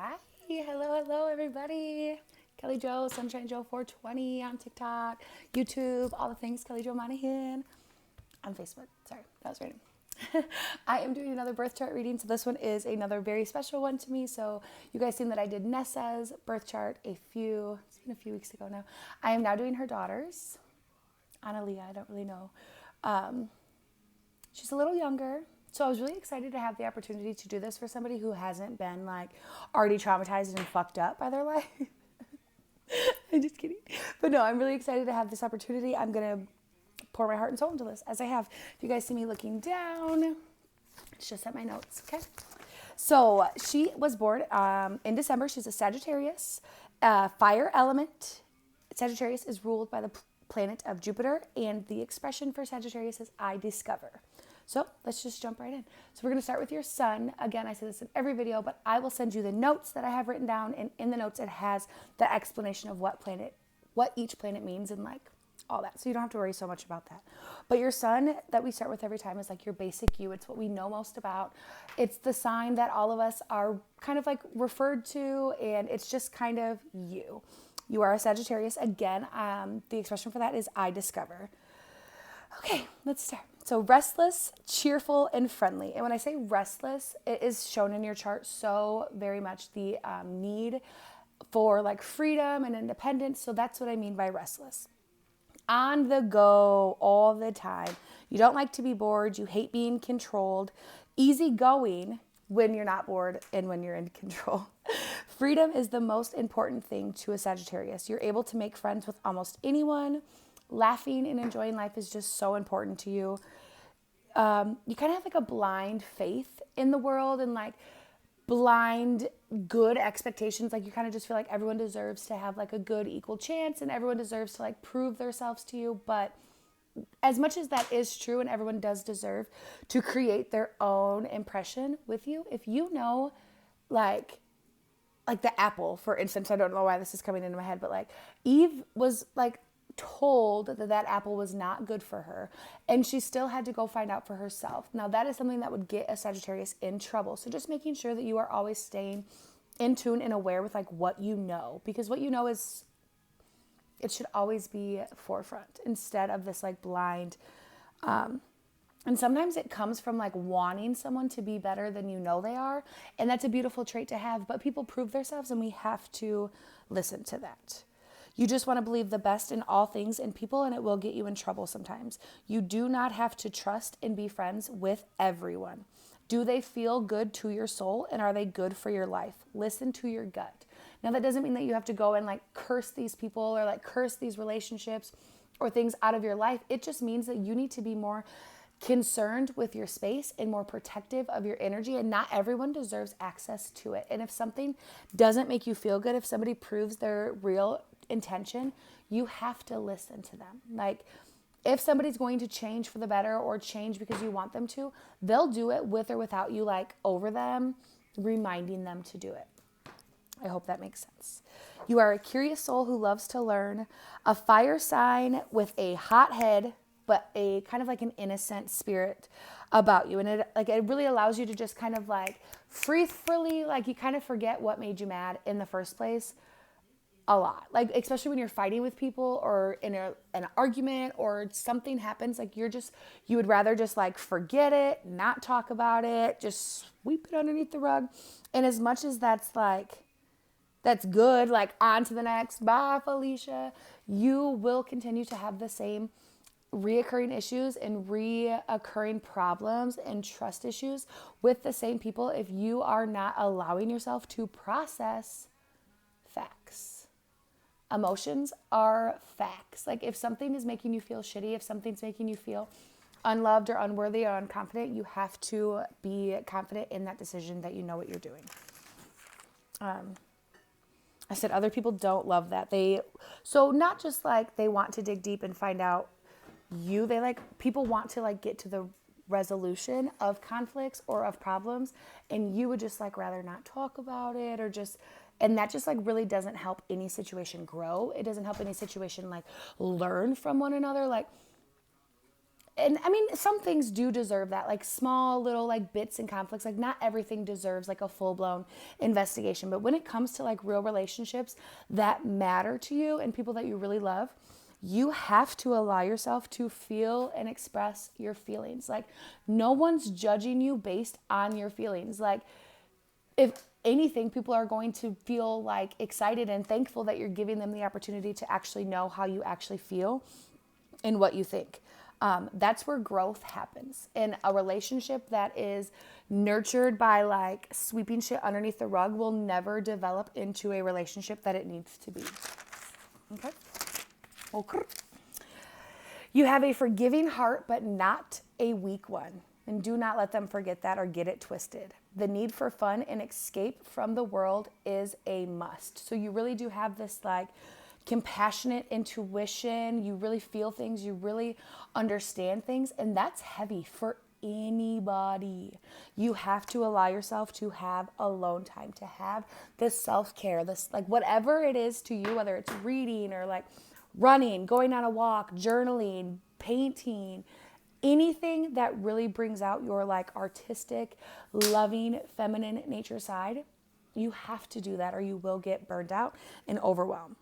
Hi, hello, everybody. Kelly Joe, Sunshine Joe 420 on TikTok, YouTube, all the things. Kelly Joe Monahan on Facebook. Sorry, that was random. I am doing another birth chart reading, so this one is another very special one to me. So you guys seen that I did Nessa's birth chart it's been a few weeks ago now. I am now doing her daughter's. Analia, I don't really know. She's a little younger. So I was really excited to have the opportunity to do this for somebody who hasn't been like already traumatized and fucked up by their life. I'm just kidding. But no, I'm really excited to have this opportunity. I'm going to pour my heart and soul into this as I have. If you guys see me looking down, it's just at my notes, okay? So she was born in December. She's a Sagittarius, fire element. Sagittarius is ruled by the planet of Jupiter, and the expression for Sagittarius is I discover. So let's just jump right in. So we're going to start with your sun. Again, I say this in every video, but I will send you the notes that I have written down, and in the notes it has the explanation of what each planet means and like all that. So you don't have to worry so much about that. But your sun that we start with every time is like your basic you. It's what we know most about. It's the sign that all of us are kind of like referred to, and it's just kind of you. You are a Sagittarius. Again, the expression for that is I discover. Okay, let's start. So restless, cheerful, and friendly. And when I say restless, it is shown in your chart so very much the need for like freedom and independence. So that's what I mean by restless. On the go all the time. You don't like to be bored. You hate being controlled. Easygoing when you're not bored and when you're in control. Freedom is the most important thing to a Sagittarius. You're able to make friends with almost anyone. Laughing and enjoying life is just so important to you. You kind of have like a blind faith in the world and like blind good expectations. Like you kind of just feel like everyone deserves to have like a good equal chance and everyone deserves to like prove themselves to you. But as much as that is true and everyone does deserve to create their own impression with you, if you know like the apple, for instance, I don't know why this is coming into my head, but like Eve was like told that apple was not good for her, and she still had to go find out for herself. Now that is something that would get a Sagittarius in trouble. So just making sure that you are always staying in tune and aware with like what you know, because what you know is, it should always be forefront instead of this like blind, and sometimes it comes from like wanting someone to be better than you know they are, and that's a beautiful trait to have, but people prove themselves and we have to listen to that. You just want to believe the best in all things and people, and it will get you in trouble sometimes. You do not have to trust and be friends with everyone. Do they feel good to your soul, and are they good for your life? Listen to your gut. Now, that doesn't mean that you have to go and like curse these people or like curse these relationships or things out of your life. It just means that you need to be more concerned with your space and more protective of your energy, and not everyone deserves access to it. And if something doesn't make you feel good, if somebody proves their real intention, you have to listen to them. Like if somebody's going to change for the better or change because you want them to, they'll do it with or without you like over them, reminding them to do it. I hope that makes sense. You are a curious soul who loves to learn, a fire sign with a hot head, but a kind of like an innocent spirit about you. And it really allows you to just kind of like freely, like you kind of forget what made you mad in the first place a lot. Like, especially when you're fighting with people or in an argument or something happens, like you would rather just like forget it, not talk about it, just sweep it underneath the rug. And as much as that's good, like on to the next, bye Felicia, you will continue to have the same reoccurring issues and reoccurring problems and trust issues with the same people if you are not allowing yourself to process facts. Emotions are facts. Like if something is making you feel shitty, if something's making you feel unloved or unworthy or unconfident, you have to be confident in that decision that you know what you're doing. I said other people don't love that. So not just like they want to dig deep and find out you, people want to like get to the resolution of conflicts or of problems, and you would just like rather not talk about it and that just like really doesn't help any situation grow. It doesn't help any situation like learn from one another. Like and I mean, some things do deserve that, like small little like bits and conflicts. Like not everything deserves like a full-blown investigation. But when it comes to like real relationships that matter to you and people that you really love, you have to allow yourself to feel and express your feelings. Like no one's judging you based on your feelings. Like if anything, people are going to feel like excited and thankful that you're giving them the opportunity to actually know how you actually feel and what you think. That's where growth happens. In a relationship that is nurtured by like sweeping shit underneath the rug will never develop into a relationship that it needs to be. Okay? Okay. You have a forgiving heart, but not a weak one. And do not let them forget that or get it twisted. The need for fun and escape from the world is a must. So you really do have this like compassionate intuition. You really feel things. You really understand things. And that's heavy for anybody. You have to allow yourself to have alone time, to have this self-care, this like whatever it is to you, whether it's reading or like running, going on a walk, journaling, painting, anything that really brings out your like artistic, loving, feminine nature side. You have to do that or you will get burned out and overwhelmed.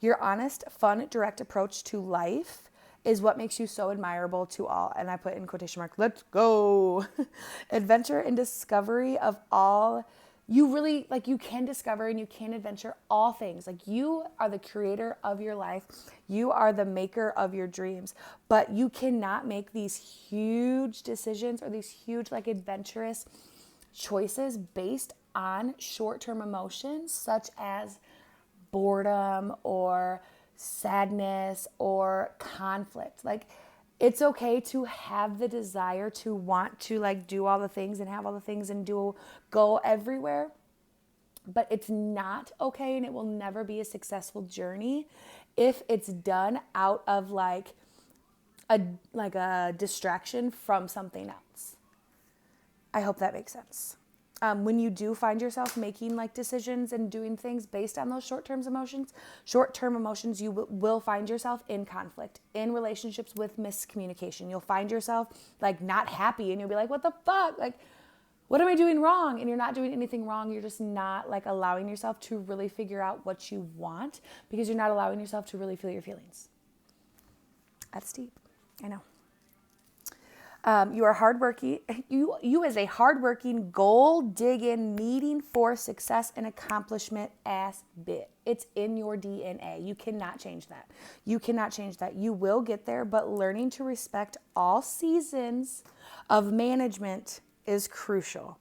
Your honest, fun, direct approach to life is what makes you so admirable to all. And I put in quotation mark, let's go. Adventure and discovery of all. You really, like you can discover and you can adventure all things. Like you are the creator of your life. You are the maker of your dreams. But you cannot make these huge decisions or these huge like adventurous choices based on short-term emotions such as boredom or sadness or conflict. Like it's okay to have the desire to want to like do all the things and have all the things and go everywhere, but it's not okay and it will never be a successful journey if it's done out of like a distraction from something else. I hope that makes sense. When you do find yourself making like decisions and doing things based on those short-term emotions, you will find yourself in conflict, in relationships with miscommunication. You'll find yourself like not happy and you'll be like, what the fuck? Like, what am I doing wrong? And you're not doing anything wrong. You're just not like allowing yourself to really figure out what you want because you're not allowing yourself to really feel your feelings. That's deep. I know. You are hardworking. You as a hardworking, goal-digging, needing for success and accomplishment ass bit. It's in your DNA. You cannot change that. You cannot change that. You will get there, but learning to respect all seasons of management is crucial.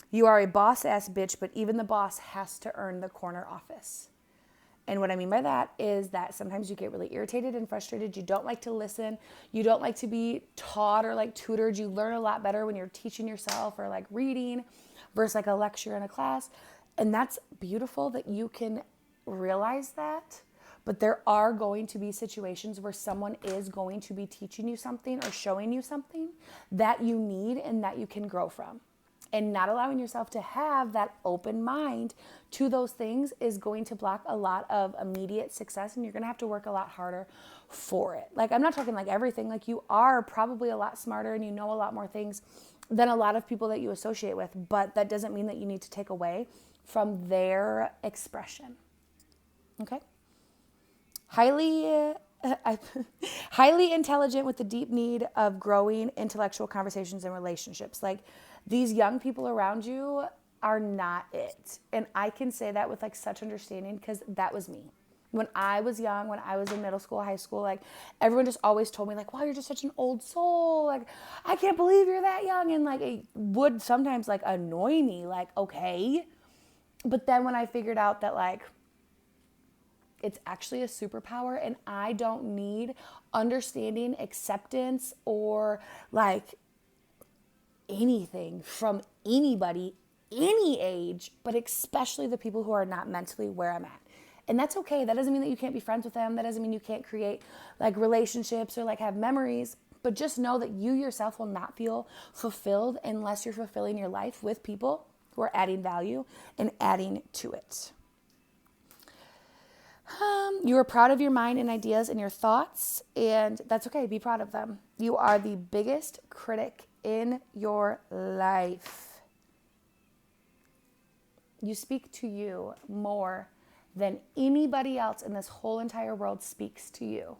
You are a boss ass bitch, but even the boss has to earn the corner office. And what I mean by that is that sometimes you get really irritated and frustrated. You don't like to listen. You don't like to be taught or like tutored. You learn a lot better when you're teaching yourself or like reading versus like a lecture in a class. And that's beautiful that you can realize that. But there are going to be situations where someone is going to be teaching you something or showing you something that you need and that you can grow from. And not allowing yourself to have that open mind to those things is going to block a lot of immediate success, and you're going to have to work a lot harder for it. Like, I'm not talking like everything. Like, you are probably a lot smarter and you know a lot more things than a lot of people that you associate with, but that doesn't mean that you need to take away from their expression. Okay? Highly intelligent with the deep need of growing intellectual conversations and relationships. Like, these young people around you are not it. And I can say that with like such understanding because that was me. When I was young, when I was in middle school, high school, like everyone just always told me like, wow, you're just such an old soul. Like, I can't believe you're that young. And like, it would sometimes like annoy me, like, okay. But then when I figured out that like, it's actually a superpower and I don't need understanding, acceptance, or like anything from anybody, any age, but especially the people who are not mentally where I'm at. And that's okay. That doesn't mean that you can't be friends with them. That doesn't mean you can't create like relationships or like have memories, but just know that you yourself will not feel fulfilled unless you're fulfilling your life with people who are adding value and adding to it. You are proud of your mind and ideas and your thoughts, and that's okay. Be proud of them. You are the biggest critic in your life. You speak to you more than anybody else in this whole entire world speaks to you.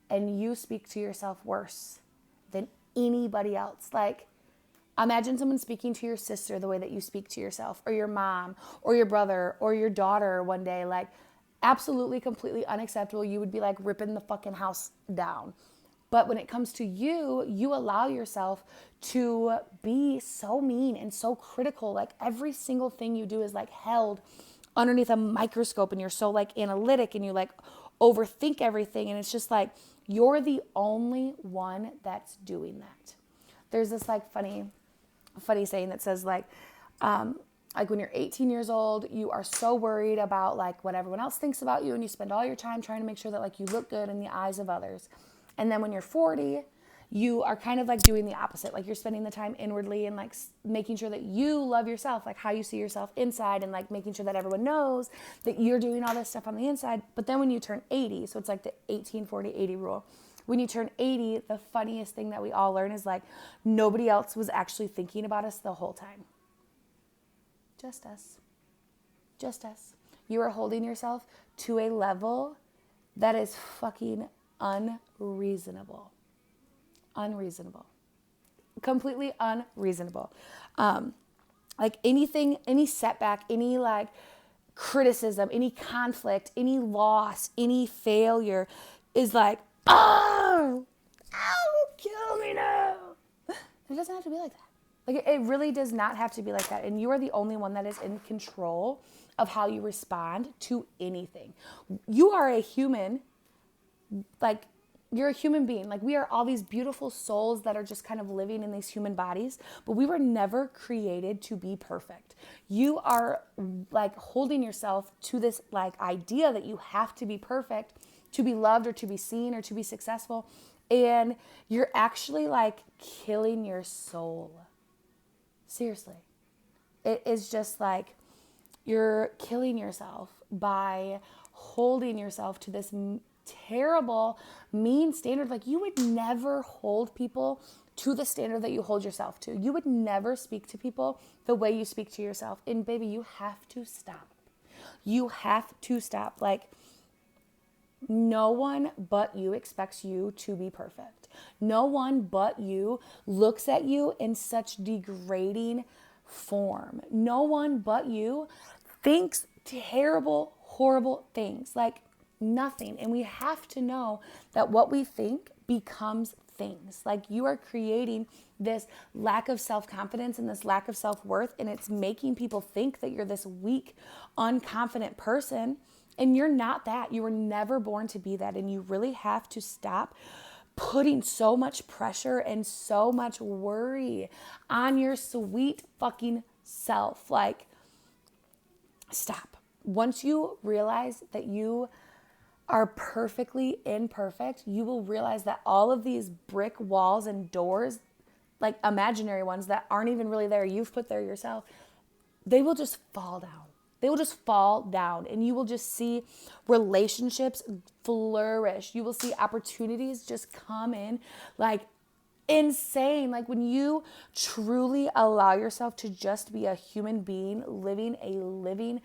And you speak to yourself worse than anybody else. Like, imagine someone speaking to your sister the way that you speak to yourself, or your mom, or your brother, or your daughter one day. Like, absolutely, completely unacceptable. You would be like ripping the fucking house down. But when it comes to you, you allow yourself to be so mean and so critical. Like, every single thing you do is like held underneath a microscope, and you're so like analytic, and you like overthink everything. And it's just like, you're the only one that's doing that. There's this like funny saying that says like when you're 18 years old, you are so worried about like what everyone else thinks about you, and you spend all your time trying to make sure that like you look good in the eyes of others. And then when you're 40, you are kind of like doing the opposite. Like, you're spending the time inwardly and like making sure that you love yourself, like how you see yourself inside, and like making sure that everyone knows that you're doing all this stuff on the inside. But then when you turn 80, so it's like the 18-40-80 rule. When you turn 80, the funniest thing that we all learn is like, nobody else was actually thinking about us the whole time. Just us. Just us. You are holding yourself to a level that is fucking unreasonable. Unreasonable. Completely unreasonable. Like, anything, any setback, any like criticism, any conflict, any loss, any failure is like, oh, kill me now. It doesn't have to be like that. Like, it really does not have to be like that. And you are the only one that is in control of how you respond to anything. You are a human, like, you're a human being. Like, we are all these beautiful souls that are just kind of living in these human bodies, but we were never created to be perfect. You are like holding yourself to this like idea that you have to be perfect to be loved or to be seen or to be successful. And you're actually like killing your soul. Seriously. It is just like you're killing yourself by holding yourself to this terrible, mean standard. Like, you would never hold people to the standard that you hold yourself to. You would never speak to people the way you speak to yourself. And baby, you have to stop. You have to stop. Like, no one but you expects you to be perfect. No one but you looks at you in such degrading form. No one but you thinks terrible, horrible things. Like, nothing. And we have to know that what we think becomes things. Like, you are creating this lack of self-confidence and this lack of self-worth, and it's making people think that you're this weak, unconfident person. And you're not that. You were never born to be that. And you really have to stop putting so much pressure and so much worry on your sweet fucking self. Like, stop. Once you realize that you are perfectly imperfect, you will realize that all of these brick walls and doors, like imaginary ones that aren't even really there, you've put there yourself, they will just fall down. They will just fall down, and you will just see relationships flourish. You will see opportunities just come in like insane. Like, when you truly allow yourself to just be a human being, living a living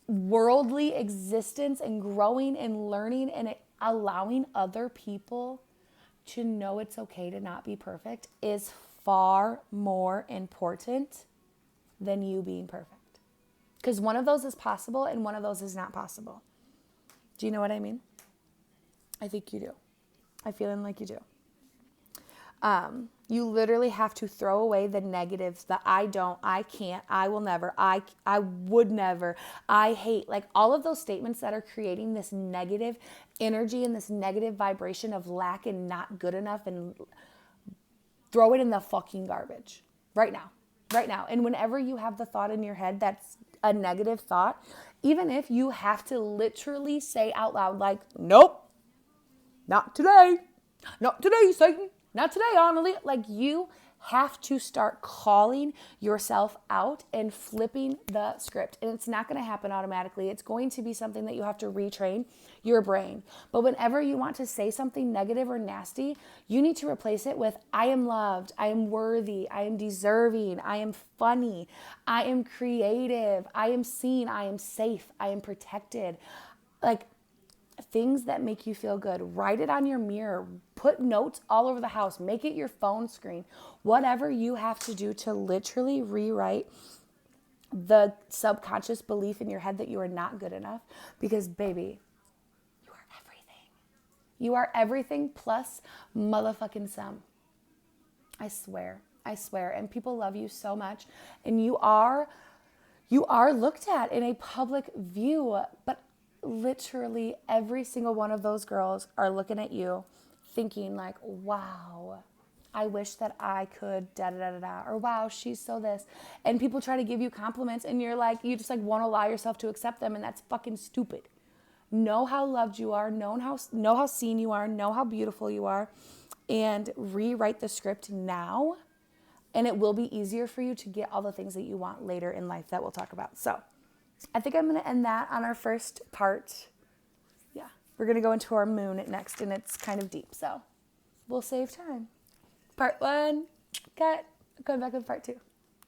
worldly existence and growing and learning and allowing other people to know it's okay to not be perfect, is far more important than you being perfect. Because one of those is possible and one of those is not possible. Do you know what I mean? I think you do. I feel like you do. You literally have to throw away the negatives, the I don't, I can't, I will never, I would never, I hate. Like, all of those statements that are creating this negative energy and this negative vibration of lack and not good enough, and throw it in the fucking garbage right now. Right now. And whenever you have the thought in your head that's a negative thought, even if you have to literally say out loud, like, nope, not today. Not today, Satan. Not today, Annalie. Like, you have to start calling yourself out and flipping the script. And it's not going to happen automatically. It's going to be something that you have to retrain your brain. But whenever you want to say something negative or nasty, you need to replace it with, I am loved, I am worthy, I am deserving, I am funny, I am creative, I am seen, I am safe, I am protected. Like, things that make you feel good. Write it on your mirror. Put notes all over the house. Make it your phone screen. Whatever you have to do to literally rewrite the subconscious belief in your head that you are not good enough. Because, baby, you are everything. You are everything plus motherfucking some. I swear. I swear. And people love you so much. And you are looked at in a public view. But literally every single one of those girls are looking at you thinking like, wow, I wish that I could da da da da da, or wow, she's so this. And people try to give you compliments and you're like, you just like won't allow yourself to accept them, and that's fucking stupid. Know how loved you are, know how seen you are, know how beautiful you are, and rewrite the script now, and it will be easier for you to get all the things that you want later in life that we'll talk about. So I think I'm going to end that on our first part. Yeah, we're going to go into our moon next, and it's kind of deep, so we'll save time. Part 1, cut. Going back with part 2.